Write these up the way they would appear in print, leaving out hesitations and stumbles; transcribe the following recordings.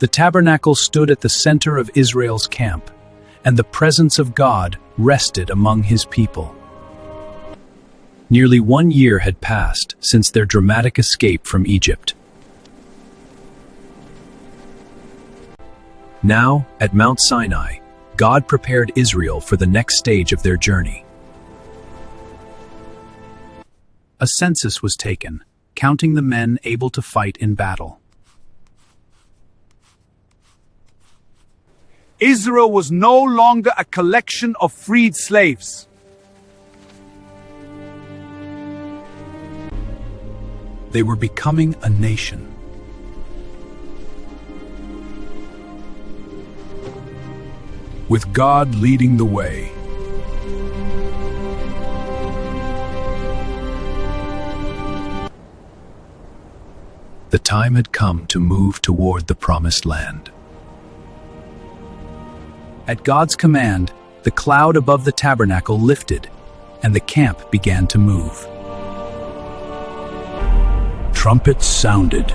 The tabernacle stood at the center of Israel's camp, and the presence of God rested among his people. Nearly 1 year had passed since their dramatic escape from Egypt. Now, at Mount Sinai, God prepared Israel for the next stage of their journey. A census was taken, counting the men able to fight in battle. Israel was no longer a collection of freed slaves. They were becoming a nation. With God leading the way. The time had come to move toward the promised land. At God's command, the cloud above the tabernacle lifted, and the camp began to move. Trumpets sounded.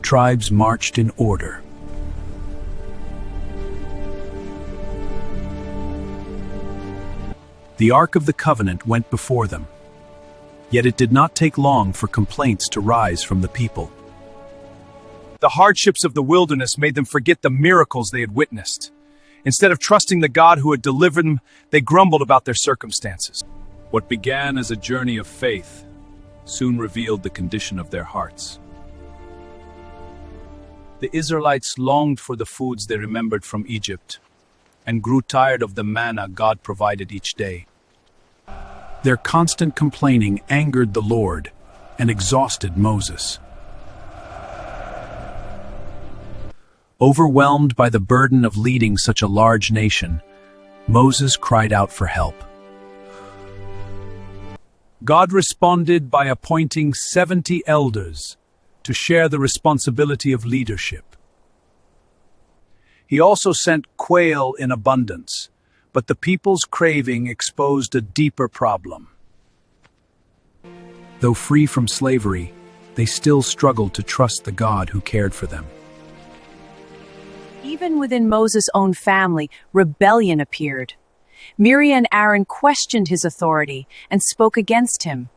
Tribes marched in order. The Ark of the Covenant went before them. Yet it did not take long for complaints to rise from the people. The hardships of the wilderness made them forget the miracles they had witnessed. Instead of trusting the God who had delivered them, they grumbled about their circumstances. What began as a journey of faith soon revealed the condition of their hearts. The Israelites longed for the foods they remembered from Egypt and grew tired of the manna God provided each day. Their constant complaining angered the Lord and exhausted Moses. Overwhelmed by the burden of leading such a large nation, Moses cried out for help. God responded by appointing 70 elders to share the responsibility of leadership. He also sent quail in abundance, but the people's craving exposed a deeper problem. Though free from slavery, they still struggled to trust the God who cared for them. Even within Moses' own family, rebellion appeared. Miriam and Aaron questioned his authority and spoke against him.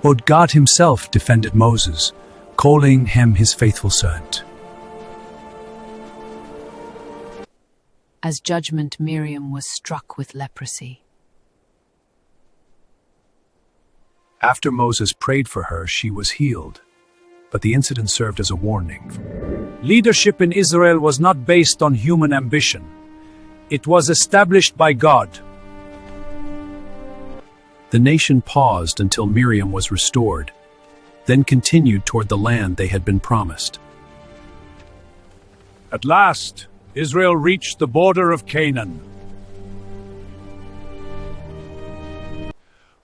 But God himself defended Moses, calling him his faithful servant. As judgment, Miriam was struck with leprosy. After Moses prayed for her, she was healed. But the incident served as a warning. Leadership in Israel was not based on human ambition. It was established by God. The nation paused until Miriam was restored, then continued toward the land they had been promised. At last, Israel reached the border of Canaan.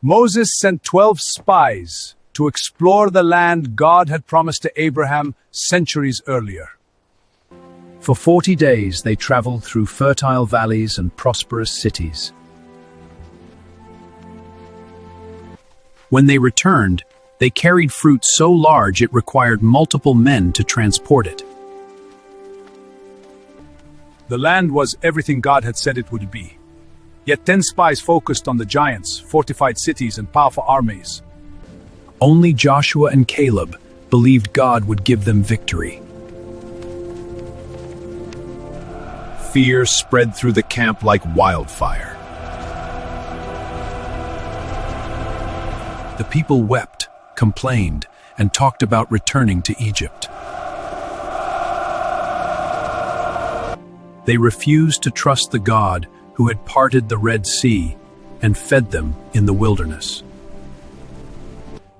Moses sent 12 spies to explore the land God had promised to Abraham centuries earlier. For 40 days they traveled through fertile valleys and prosperous cities. When they returned, they carried fruit so large it required multiple men to transport it. The land was everything God had said it would be. Yet 10 spies focused on the giants, fortified cities, and powerful armies. Only Joshua and Caleb believed God would give them victory. Fear spread through the camp like wildfire. The people wept, complained, and talked about returning to Egypt. They refused to trust the God who had parted the Red Sea and fed them in the wilderness.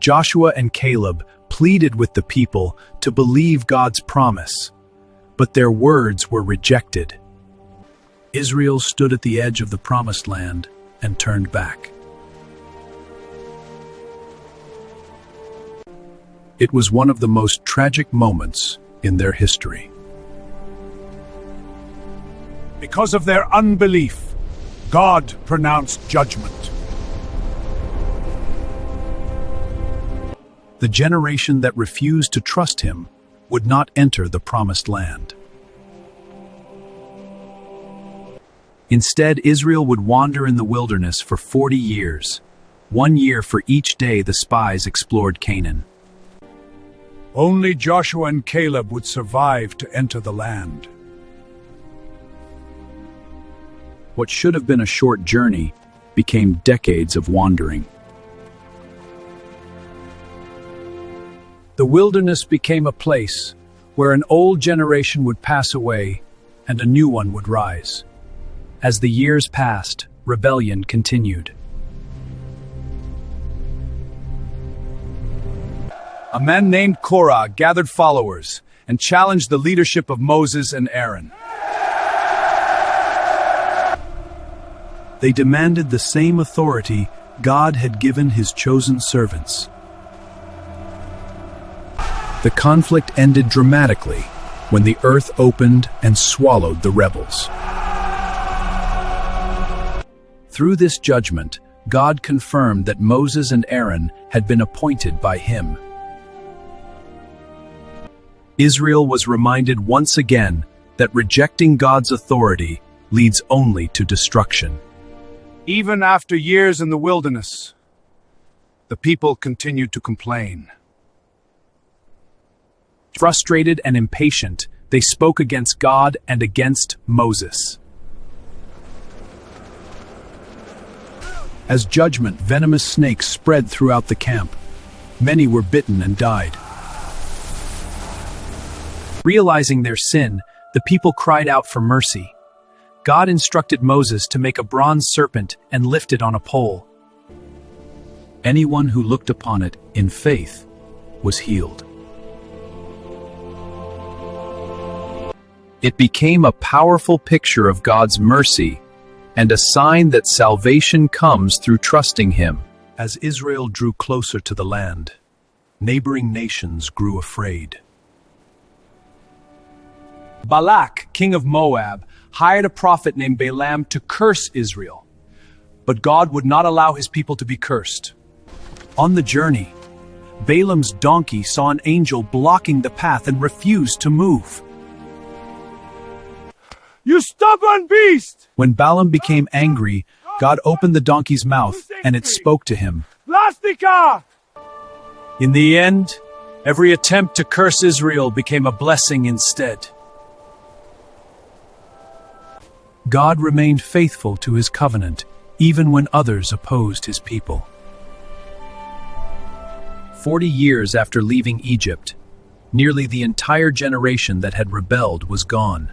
Joshua and Caleb pleaded with the people to believe God's promise, but their words were rejected. Israel stood at the edge of the promised land and turned back. It was one of the most tragic moments in their history. Because of their unbelief, God pronounced judgment. The generation that refused to trust him would not enter the promised land. Instead, Israel would wander in the wilderness for 40 years, 1 year for each day the spies explored Canaan. Only Joshua and Caleb would survive to enter the land. What should have been a short journey became decades of wandering. The wilderness became a place where an old generation would pass away and a new one would rise. As the years passed, rebellion continued. A man named Korah gathered followers and challenged the leadership of Moses and Aaron. They demanded the same authority God had given his chosen servants. The conflict ended dramatically when the earth opened and swallowed the rebels. Through this judgment, God confirmed that Moses and Aaron had been appointed by him. Israel was reminded once again that rejecting God's authority leads only to destruction. Even after years in the wilderness, the people continued to complain. Frustrated and impatient, they spoke against God and against Moses. As judgment, venomous snakes spread throughout the camp. Many were bitten and died. Realizing their sin, the people cried out for mercy. God instructed Moses to make a bronze serpent and lift it on a pole. Anyone who looked upon it in faith was healed. It became a powerful picture of God's mercy and a sign that salvation comes through trusting him. As Israel drew closer to the land, neighboring nations grew afraid. Balak, king of Moab, hired a prophet named Balaam to curse Israel. But God would not allow his people to be cursed. On the journey, Balaam's donkey saw an angel blocking the path and refused to move. You stubborn beast! When Balaam became angry, God opened the donkey's mouth and it spoke to him. Plastica! In the end, every attempt to curse Israel became a blessing instead. God remained faithful to his covenant, even when others opposed his people. 40 years after leaving Egypt, nearly the entire generation that had rebelled was gone.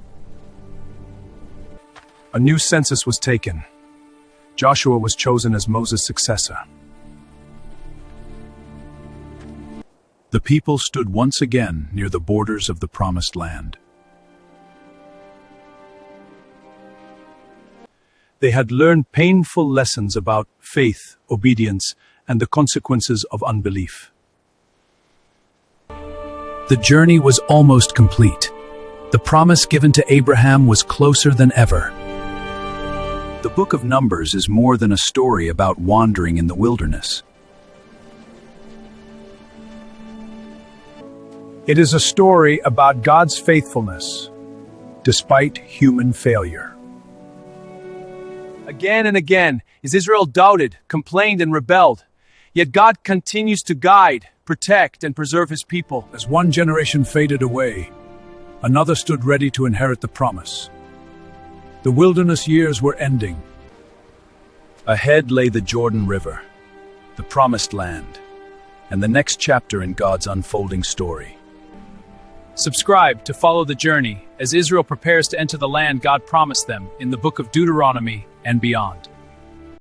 A new census was taken. Joshua was chosen as Moses' successor. The people stood once again near the borders of the Promised Land. They had learned painful lessons about faith, obedience, and the consequences of unbelief. The journey was almost complete. The promise given to Abraham was closer than ever. The book of Numbers is more than a story about wandering in the wilderness. It is a story about God's faithfulness, despite human failure. Again and again, as Israel doubted, complained, and rebelled, yet God continues to guide, protect, and preserve his people. As one generation faded away, another stood ready to inherit the promise. The wilderness years were ending. Ahead lay the Jordan River, the Promised Land, and the next chapter in God's unfolding story. Subscribe to follow the journey as Israel prepares to enter the land God promised them in the book of Deuteronomy and beyond.